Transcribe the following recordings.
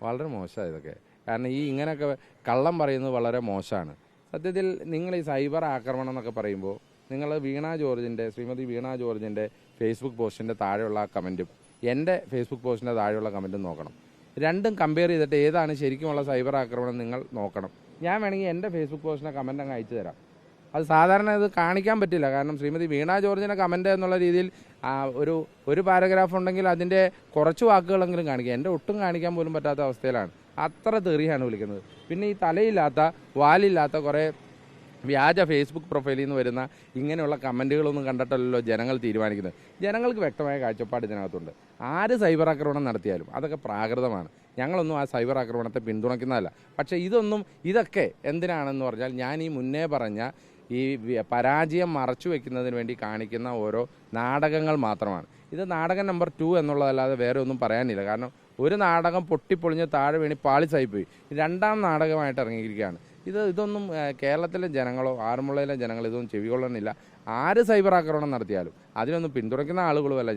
വളരെ മോശമാണ് ഇതൊക്കെ. കാരണം ഈ ഇങ്ങനെയൊക്കെ കള്ളം പറയുന്നത് വളരെ മോശമാണ്. സത്യത്തിൽ നിങ്ങൾ ഈ സൈബർ ആക്രമണം എന്നൊക്കെ പറയുമ്പോൾ നിങ്ങൾ ശ്രീമതി വീണ ജോർജിൻ്റെ ഫേസ്ബുക്ക് പോസ്റ്റിൻ്റെ താഴെയുള്ള ആ കമൻറ്റും എൻ്റെ ഫേസ്ബുക്ക് പോസ്റ്റിൻ്റെ താഴെയുള്ള കമൻറ്റും നോക്കണം. രണ്ടും കമ്പയർ ചെയ്തിട്ട് ഏതാണ് ശരിക്കുമുള്ള സൈബർ ആക്രമണം നിങ്ങൾ നോക്കണം. ഞാൻ വേണമെങ്കിൽ എൻ്റെ ഫേസ്ബുക്ക് പോസ്റ്റിൻ്റെ കമൻറ്റ് അങ്ങ് അയച്ചു തരാം. അത് സാധാരണ ഇത് കാണിക്കാൻ പറ്റില്ല. കാരണം ശ്രീമതി വീണ ജോർജിൻ്റെ കമൻറ്റ് എന്നുള്ള രീതിയിൽ ഒരു പാരഗ്രാഫ് ഉണ്ടെങ്കിൽ അതിൻ്റെ കുറച്ച് വാക്കുകളെങ്കിലും കാണിക്കുക. എൻ്റെ ഒട്ടും കാണിക്കാൻ പോലും പറ്റാത്ത അവസ്ഥയിലാണ്. അത്ര തെറിയാണ് വിളിക്കുന്നത്. പിന്നെ ഈ തലയില്ലാത്ത വാലില്ലാത്ത കുറേ വ്യാജ ഫേസ്ബുക്ക് പ്രൊഫൈലിൽ നിന്ന് വരുന്ന ഇങ്ങനെയുള്ള കമൻറ്റുകളൊന്നും കണ്ടിട്ടല്ലോ ജനങ്ങൾ തീരുമാനിക്കുന്നത്. ജനങ്ങൾക്ക് വ്യക്തമായ കാഴ്ചപ്പാട് ഇതിനകത്തുണ്ട്. ആര് സൈബർ ആക്രമണം നടത്തിയാലും അതൊക്കെ പ്രാകൃതമാണ്. ഞങ്ങളൊന്നും ആ സൈബർ ആക്രമണത്തെ പിന്തുണയ്ക്കുന്നതല്ല. പക്ഷേ ഇതൊക്കെ എന്തിനാണെന്ന് പറഞ്ഞാൽ ഞാൻ ഈ മുന്നേ പറഞ്ഞ ഈ പരാജയം മറച്ചു വയ്ക്കുന്നതിന് വേണ്ടി കാണിക്കുന്ന ഓരോ നാടകങ്ങൾ മാത്രമാണ്. ഇത് നാടകം നമ്പർ 2 എന്നുള്ളതല്ലാതെ വേറെ ഒന്നും പറയാനില്ല. കാരണം ഒരു നാടകം പൊട്ടിപ്പൊളിഞ്ഞ് താഴെ വീണി പാളിസായിപ്പോയി. രണ്ടാം നാടകമായിട്ട് ഇറങ്ങിയിരിക്കുകയാണ്. ഇതൊന്നും കേരളത്തിലെ ജനങ്ങളോ ആറന്മുളയിലെ ജനങ്ങൾ ഇതൊന്നും ചെവികൊള്ളുന്നില്ല. ആര് സൈബർ ആക്രമണം നടത്തിയാലും അതിനൊന്നും പിന്തുണയ്ക്കുന്ന ആളുകളുമല്ല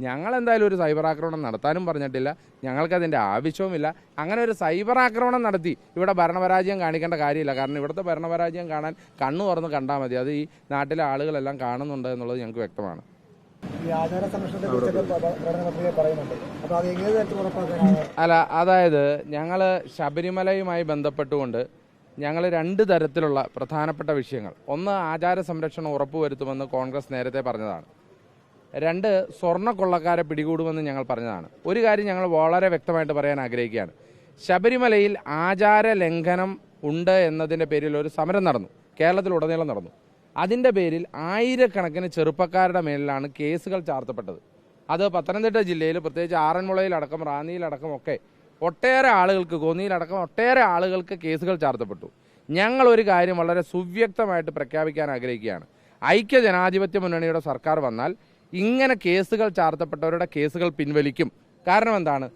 ഞങ്ങൾ എന്തായാലും ഒരു സൈബർ ആക്രമണം നടത്താനും പറഞ്ഞിട്ടില്ല. ഞങ്ങൾക്കതിൻ്റെ ആവശ്യവുമില്ല. അങ്ങനെ ഒരു സൈബർ ആക്രമണം നടത്തി ഇവിടെ ഭരണപരാജയം കാണിക്കേണ്ട കാര്യമില്ല. കാരണം ഇവിടുത്തെ ഭരണപരാജയം കാണാൻ കണ്ണു തുറന്ന് കണ്ടാൽ മതി. അത് ഈ നാട്ടിലെ ആളുകളെല്ലാം കാണുന്നുണ്ട് എന്നുള്ളത് ഞങ്ങൾക്ക് വ്യക്തമാണ്. അല്ല, അതായത് ഞങ്ങൾ ശബരിമലയുമായി ബന്ധപ്പെട്ടുകൊണ്ട് ഞങ്ങൾ 2 തരത്തിലുള്ള പ്രധാനപ്പെട്ട വിഷയങ്ങൾ. ഒന്ന്, ആചാര സംരക്ഷണം ഉറപ്പുവരുത്തുമെന്ന് കോൺഗ്രസ് നേരത്തെ പറഞ്ഞതാണ്. 2, സ്വർണ്ണക്കൊള്ളക്കാരെ പിടികൂടുമെന്ന് ഞങ്ങൾ പറഞ്ഞതാണ്. ഒരു കാര്യം ഞങ്ങൾ വളരെ വ്യക്തമായിട്ട് പറയാൻ ആഗ്രഹിക്കുകയാണ്. ശബരിമലയിൽ ആചാര ലംഘനം ഉണ്ട് എന്നതിൻ്റെ പേരിൽ ഒരു സമരം നടന്നു, കേരളത്തിലുടനീളം നടന്നു. അതിൻ്റെ പേരിൽ ആയിരക്കണക്കിന് ചെറുപ്പക്കാരുടെ മേലിലാണ് കേസുകൾ ചാർത്തപ്പെട്ടത്. അത് പത്തനംതിട്ട ജില്ലയിൽ, പ്രത്യേകിച്ച് ആറന്മുളയിലടക്കം റാന്നിയിലടക്കം ഒക്കെ ഒട്ടേറെ ആളുകൾക്ക്, കോന്നിയിലടക്കം ഒട്ടേറെ ആളുകൾക്ക് കേസുകൾ ചാർത്തപ്പെട്ടു. ഞങ്ങളൊരു കാര്യം വളരെ സുവ്യക്തമായിട്ട് പ്രഖ്യാപിക്കാൻ ആഗ്രഹിക്കുകയാണ്. ഐക്യ ജനാധിപത്യ മുന്നണിയുടെ സർക്കാർ വന്നാൽ ഇങ്ങനെ കേസുകൾ ചാർത്തപ്പെട്ടവരുടെ കേസുകൾ പിൻവലിക്കും. കാരണം എന്താണ്?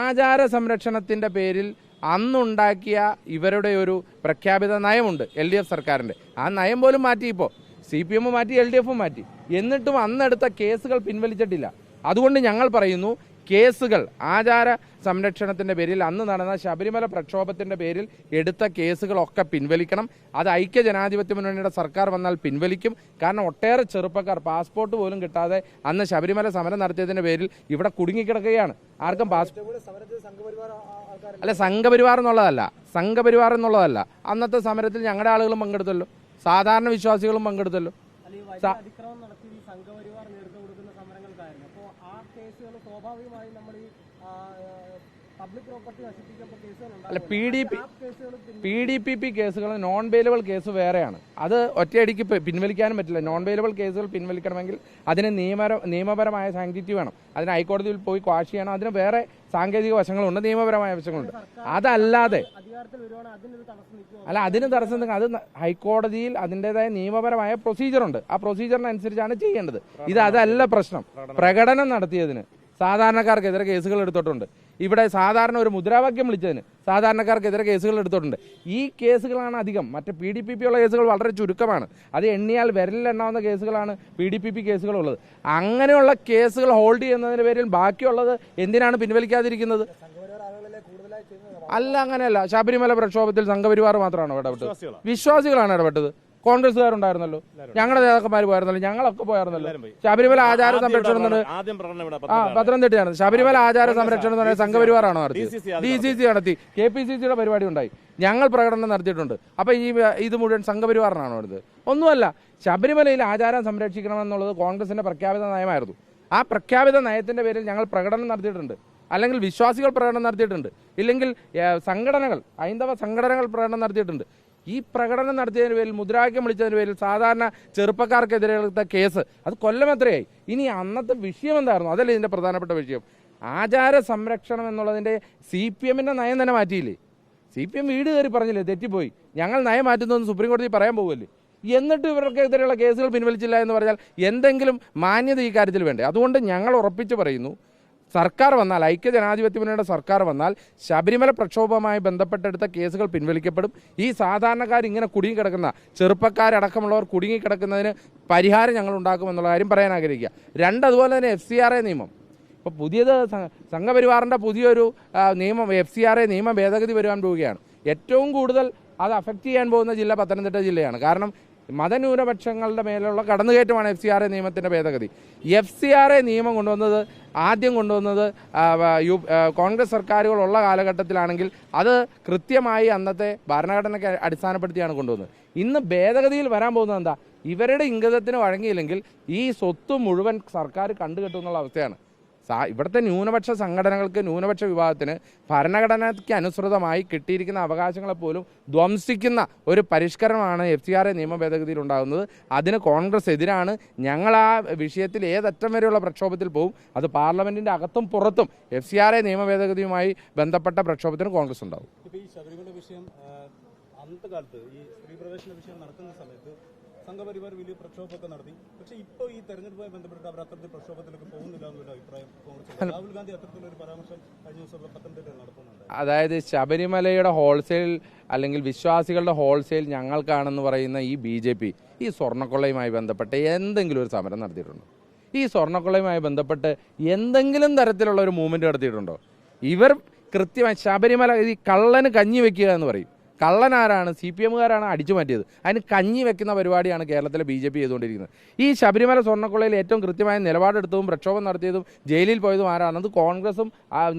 ആചാര സംരക്ഷണത്തിൻ്റെ പേരിൽ അന്നുണ്ടാക്കിയ ഇവരുടെ ഒരു പ്രഖ്യാപിത നയമുണ്ട് LDF സർക്കാരിൻ്റെ. ആ നയം പോലും മാറ്റി. ഇപ്പോൾ CPM മാറ്റി, LDF മാറ്റി. എന്നിട്ടും അന്നെടുത്ത കേസുകൾ പിൻവലിച്ചിട്ടില്ല. അതുകൊണ്ട് ഞങ്ങൾ പറയുന്നു, കേസുകൾ ആചാര സംരക്ഷണത്തിൻ്റെ പേരിൽ അന്ന് നടന്ന ശബരിമല പ്രക്ഷോഭത്തിൻ്റെ പേരിൽ എടുത്ത കേസുകളൊക്കെ പിൻവലിക്കണം. അത് ഐക്യ ജനാധിപത്യ മുന്നണിയുടെ സർക്കാർ വന്നാൽ പിൻവലിക്കും. കാരണം ഒട്ടേറെ ചെറുപ്പക്കാർ പാസ്പോർട്ട് പോലും കിട്ടാതെ അന്ന് ശബരിമല സമരം നടത്തിയതിൻ്റെ പേരിൽ ഇവിടെ കുടുങ്ങിക്കിടക്കുകയാണ്. ആർക്കും അല്ല, സംഘപരിവാർ എന്നുള്ളതല്ല. അന്നത്തെ സമരത്തിൽ ഞങ്ങളുടെ ആളുകളും പങ്കെടുത്തല്ലോ, സാധാരണ വിശ്വാസികളും പങ്കെടുത്തല്ലോ. അല്ല, PDPP കേസുകൾ നോൺ ബെയിലബിൾ കേസ് വേറെയാണ്. അത് ഒറ്റയടിക്ക് പിൻവലിക്കാനും പറ്റില്ല. നോൺ ബെയിലബിൾ കേസുകൾ പിൻവലിക്കണമെങ്കിൽ അതിന് നിയമപരമായ സാങ്ക്ടിറ്റി വേണം. അതിന് ഹൈക്കോടതിയിൽ പോയി ക്വാഷ് ചെയ്യണം. അതിന് വേറെ സാങ്കേതിക വശങ്ങളുണ്ട്, നിയമപരമായ വശങ്ങളുണ്ട്. അതല്ലാതെ അതിന് തടസ്സം അത് ഹൈക്കോടതിയിൽ അതിൻ്റെതായ നിയമപരമായ പ്രൊസീജിയറുണ്ട്. ആ പ്രൊസീജിയറിനനുസരിച്ചാണ് ചെയ്യേണ്ടത്. അതല്ല പ്രശ്നം. പ്രകടനം നടത്തിയതിന് സാധാരണക്കാർക്കെതിരെ കേസുകൾ എടുത്തിട്ടുണ്ട്. ഇവിടെ സാധാരണ ഒരു മുദ്രാവാക്യം വിളിച്ചതിന് സാധാരണക്കാർക്കെതിരെ കേസുകൾ എടുത്തിട്ടുണ്ട്. ഈ കേസുകളാണ് അധികം. മറ്റ് PDPP ഉള്ള കേസുകൾ വളരെ ചുരുക്കമാണ്. അത് എണ്ണിയാൽ വിരലിലെണ്ണാവുന്ന കേസുകളാണ് PDPP കേസുകളുള്ളത്. അങ്ങനെയുള്ള കേസുകൾ ഹോൾഡ് ചെയ്യുന്നതിന് പേരിൽ ബാക്കിയുള്ളത് എന്തിനാണ് പിൻവലിക്കാതിരിക്കുന്നത്? അല്ല, അങ്ങനെയല്ല. ശബരിമല പ്രക്ഷോഭത്തിൽ സംഘപരിവാർ മാത്രമാണ് ഇടപെട്ടത്, വിശ്വാസികളാണ് ഇടപെട്ടത്. കോൺഗ്രസ്സുകാരുണ്ടായിരുന്നല്ലോ, ഞങ്ങളുടെ നേതാക്കന്മാർ പോയായിരുന്നല്ലോ, ഞങ്ങളൊക്കെ പോയായിരുന്നല്ലോ. ശബരിമല ആചാര സംരക്ഷണം പത്തനംതിട്ടയാണ്. ശബരിമല ആചാര സംരക്ഷണം എന്ന് പറഞ്ഞാൽ സംഘപരിവാറാണോ നടത്തിയത്? DCC നടത്തി. KPCCയുടെ പരിപാടി ഉണ്ടായി, ഞങ്ങൾ പ്രകടനം നടത്തിയിട്ടുണ്ട്. അപ്പൊ ഇത് മുഴുവൻ സംഘപരിവാറിനാണോ എടുത്തത്? ഒന്നുമല്ല. ശബരിമലയിൽ ആചാരം സംരക്ഷിക്കണമെന്നുള്ളത് കോൺഗ്രസിന്റെ പ്രഖ്യാപിത നയമായിരുന്നു. ആ പ്രഖ്യാപിത നയത്തിന്റെ പേരിൽ ഞങ്ങൾ പ്രകടനം നടത്തിയിട്ടുണ്ട്. അല്ലെങ്കിൽ വിശ്വാസികൾ പ്രകടനം നടത്തിയിട്ടുണ്ട്. ഇല്ലെങ്കിൽ സംഘടനകൾ, ഹൈന്ദവ സംഘടനകൾ പ്രകടനം നടത്തിയിട്ടുണ്ട്. ഈ പ്രകടനം നടത്തിയതിന് പേരിൽ, മുദ്രാവാക്യം വിളിച്ചതിന് പേരിൽ സാധാരണ ചെറുപ്പക്കാർക്കെതിരെ എടുത്ത കേസ് അത് കൊല്ലം എത്രയായി? ഇനി അന്നത്തെ വിഷയം എന്തായിരുന്നു? അതല്ലേ ഇതിൻ്റെ പ്രധാനപ്പെട്ട വിഷയം. ആചാര സംരക്ഷണം എന്നുള്ളതിൻ്റെ CPMൻ്റെ നയം തന്നെ മാറ്റിയില്ലേ? CPM വീട് കയറി പറഞ്ഞില്ലേ, തെറ്റിപ്പോയി, ഞങ്ങൾ നയം മാറ്റുന്നതെന്ന് സുപ്രീം കോടതി പറയാൻ പോകുമല്ലേ? എന്നിട്ട് ഇവർക്കെതിരെയുള്ള കേസുകൾ പിൻവലിച്ചില്ല എന്ന് പറഞ്ഞാൽ എന്തെങ്കിലും മാന്യത ഈ കാര്യത്തിൽ വേണ്ടേ? അതുകൊണ്ട് ഞങ്ങൾ ഉറപ്പിച്ച് പറയുന്നു, സർക്കാർ വന്നാൽ, ഐക്യ ജനാധിപത്യ മുന്നണിയുടെ സർക്കാർ വന്നാൽ ശബരിമല പ്രക്ഷോഭവുമായി ബന്ധപ്പെട്ടെടുത്ത കേസുകൾ പിൻവലിക്കപ്പെടും. ഈ സാധാരണക്കാർ ഇങ്ങനെ കുടുങ്ങിക്കിടക്കുന്ന, ചെറുപ്പക്കാരടക്കമുള്ളവർ കുടുങ്ങിക്കിടക്കുന്നതിന് പരിഹാരം ഞങ്ങൾ ഉണ്ടാക്കുമെന്നുള്ള കാര്യം പറയാൻ ആഗ്രഹിക്കുക. 2, അതുപോലെ തന്നെ FCRA നിയമം ഇപ്പോൾ പുതിയത് സംഘപരിവാറിൻ്റെ പുതിയൊരു നിയമം FCRA നിയമ ഭേദഗതി വരുവാൻ പോവുകയാണ്. ഏറ്റവും കൂടുതൽ അത് അഫക്റ്റ് ചെയ്യാൻ പോകുന്ന ജില്ല പത്തനംതിട്ട ജില്ലയാണ്. കാരണം മതന്യൂനപക്ഷങ്ങളുടെ മേലുള്ള കടന്നുകയറ്റമാണ് FCRA നിയമത്തിൻ്റെ ഭേദഗതി. FCRA നിയമം ആദ്യം കൊണ്ടുവന്നത് കോൺഗ്രസ് സർക്കാരുകളുള്ള കാലഘട്ടത്തിലാണെങ്കിൽ അത് കൃത്യമായി അന്നത്തെ ഭരണഘടനയ്ക്ക് അടിസ്ഥാനപ്പെടുത്തിയാണ് കൊണ്ടുവന്നത്. ഇന്ന് ഭേദഗതിയിൽ വരാൻ പോകുന്നത് എന്താ? ഇവരുടെ ഇംഗിതത്തിന് വഴങ്ങിയില്ലെങ്കിൽ ഈ സ്വത്ത് മുഴുവൻ സർക്കാർ കണ്ടുകെട്ടുന്നുള്ള അവസ്ഥയാണ്. ഇവിടുത്തെ ന്യൂനപക്ഷ സംഘടനകൾക്ക്, ന്യൂനപക്ഷ വിഭാഗത്തിന് ഭരണഘടനയ്ക്ക് അനുസൃതമായി കിട്ടിയിരിക്കുന്ന അവകാശങ്ങളെപ്പോലും ധ്വംസിക്കുന്ന ഒരു പരിഷ്കരണമാണ് FCRA നിയമ ഭേദഗതിയിൽ ഉണ്ടാകുന്നത്. അതിന് കോൺഗ്രസ് എതിരാണ്. ഞങ്ങൾ ആ വിഷയത്തിൽ ഏതറ്റം വരെയുള്ള പ്രക്ഷോഭത്തിൽ പോകും. അത് പാർലമെന്റിന്റെ അകത്തും പുറത്തും FCRA നിയമ ഭേദഗതിയുമായി ബന്ധപ്പെട്ട പ്രക്ഷോഭത്തിന് കോൺഗ്രസ് ഉണ്ടാവും. ഈ ശബരിമല വിഷയം അന്നത്തെ കാലത്ത് ഈ സ്ത്രീ പ്രവേശന വിഷയം നടക്കുന്ന സമയത്ത് സംഘപരിവാർ വലിയ പ്രക്ഷോഭമൊക്കെ നടത്തി. പക്ഷേ ഇപ്പോൾ ഈ തെരഞ്ഞെടുപ്പുമായി ബന്ധപ്പെട്ട് അവർ അത്തരത്തിൽ പ്രക്ഷോഭത്തിലേക്ക് പോകുന്നില്ല എന്നൊരു അഭിപ്രായം കോൺഗ്രസ്. രാഹുൽ ഗാന്ധി അത്തരത്തിലൊരു പരാമർശം കഴിഞ്ഞ ദിവസം പത്തനംതിട്ടയിൽ നടത്തുന്നുണ്ട്. അതായത് ശബരിമലയുടെ ഹോൾസെയിൽ അല്ലെങ്കിൽ വിശ്വാസികളുടെ ഹോൾസെയിൽ ഞങ്ങൾക്കാണെന്ന് പറയുന്ന ഈ BJP ഈ സ്വർണ്ണക്കൊള്ളയുമായി ബന്ധപ്പെട്ട് എന്തെങ്കിലും ഒരു സമരം നടത്തിയിട്ടുണ്ടോ? ഈ സ്വർണ്ണക്കൊള്ളയുമായി ബന്ധപ്പെട്ട് എന്തെങ്കിലും തരത്തിലുള്ള ഒരു മൂവ്മെൻറ്റ് നടത്തിയിട്ടുണ്ടോ? ഇവർ കൃത്യമായി ശബരിമല ഈ കള്ളന് കഞ്ഞി വെക്കുക എന്ന് പറയും. കള്ളനാരാണ്? CPMകാരാണ് അടിച്ചു മാറ്റിയത്. അതിന് കഞ്ഞി വെക്കുന്ന പരിപാടിയാണ് കേരളത്തിലെ BJP ചെയ്തുകൊണ്ടിരിക്കുന്നത്. ഈ ശബരിമല സ്വർണ്ണക്കൊള്ളയിൽ ഏറ്റവും കൃത്യമായ നിലപാടെടുത്തതും പ്രക്ഷോഭം നടത്തിയതും ജയിലിൽ പോയതും ആരാണ്? അത് കോൺഗ്രസും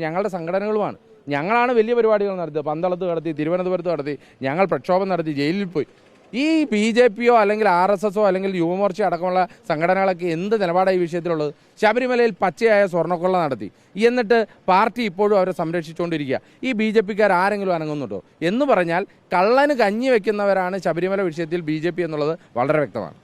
ഞങ്ങളുടെ സംഘടനകളുമാണ്. ഞങ്ങളാണ് വലിയ പരിപാടികൾ നടത്തിയത്. പന്തളത്ത് നടത്തി, തിരുവനന്തപുരത്ത് നടത്തി, ഞങ്ങൾ പ്രക്ഷോഭം നടത്തി, ജയിലിൽ പോയി. ഈ BJPയോ അല്ലെങ്കിൽ RSSോ അല്ലെങ്കിൽ യുവമോർച്ച അടക്കമുള്ള സംഘടനകളൊക്കെ എന്ത് നിലപാടാണ് ഈ വിഷയത്തിലുള്ളത്? ശബരിമലയിൽ പച്ചയായ സ്വർണ്ണക്കൊള്ള നടത്തി, എന്നിട്ട് പാർട്ടി ഇപ്പോഴും അവരെ സംരക്ഷിച്ചുകൊണ്ടിരിക്കുക. ഈ BJPക്കാർ ആരെങ്കിലും അനങ്ങുന്നുണ്ടോ എന്ന് പറഞ്ഞാൽ കള്ളന് കഞ്ഞി വെക്കുന്നവരാണ് ശബരിമല വിഷയത്തിൽ BJP എന്നുള്ളത് വളരെ വ്യക്തമാണ്.